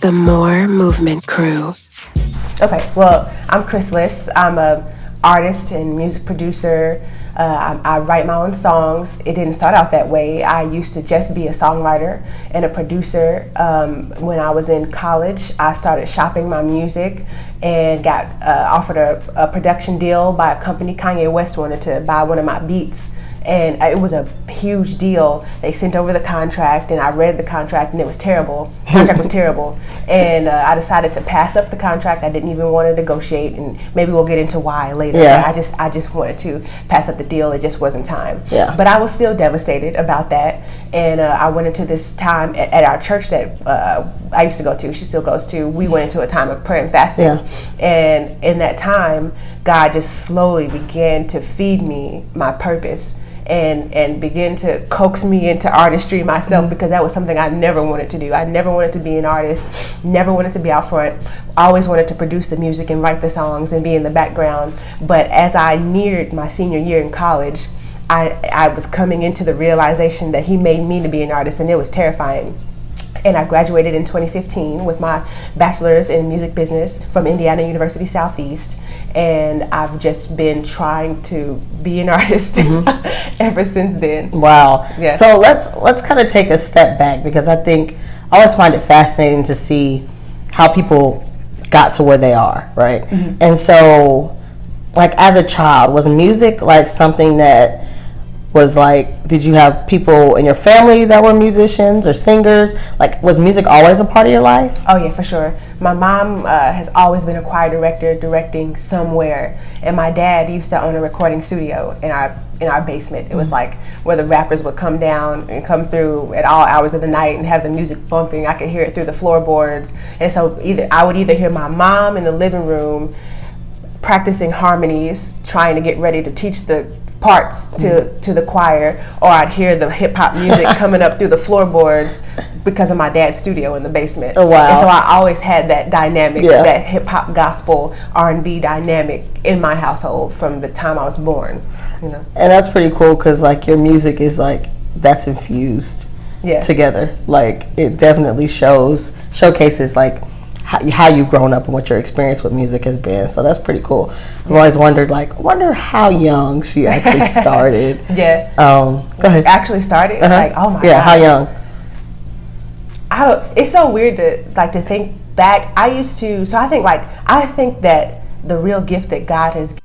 The More Movement Crew. Okay, well, I'm Kriss Liss. I'm an artist and music producer. I write my own songs. It didn't start out that way. I used to just be a songwriter and a producer. When I was in college, I started shopping my music and got offered a production deal by a company. Kanye West wanted to buy one of my beats. And it was a huge deal. They sent over the contract, and I read the contract, and it was terrible. The contract was terrible. And I decided to pass up the contract. I didn't even want to negotiate, and maybe we'll get into why later. Yeah. I just wanted to pass up the deal. It just wasn't time. Yeah. But I was still devastated about that. And I went into this time at our church that I used to go to. She still goes to. We went into a time of prayer and fasting. Yeah. And in that time, God just slowly began to feed me my purpose. And begin to coax me into artistry myself, because that was something I never wanted to do. I never wanted to be an artist, never wanted to be out front. I always wanted to produce the music and write the songs and be in the background. But as I neared my senior year in college, I was coming into the realization that he made me to be an artist, and it was terrifying. And I graduated in 2015 with my bachelor's in music business from Indiana University Southeast. And I've just been trying to be an artist ever since then. Wow. Yeah. So let's kind of take a step back, because I always find it fascinating to see how people got to where they are, right? Mm-hmm. And so, like, as a child, was music like something that was like, did you have people in your family that were musicians or singers? Like, was music always a part of your life? Oh yeah, for sure. My mom has always been a choir director, directing somewhere, and my dad used to own a recording studio in our basement. It was like where the rappers would come down and come through at all hours of the night and have the music bumping. I could hear it through the floorboards, and so I would either hear my mom in the living room practicing harmonies, trying to get ready to teach the parts to the choir, or I'd hear the hip hop music coming up through the floorboards because of my dad's studio in the basement. Oh wow! And so I always had that dynamic, that hip hop, gospel, R&B dynamic in my household from the time I was born. You know, and that's pretty cool, because like your music is like that's infused together. Like it definitely showcases like how you've grown up and what your experience with music has been. So that's pretty cool. I've always wondered, wonder how young she actually started. Yeah. Go ahead. Actually started? Like, oh my god. Yeah, how young? It's so weird to think back. I think that the real gift that God has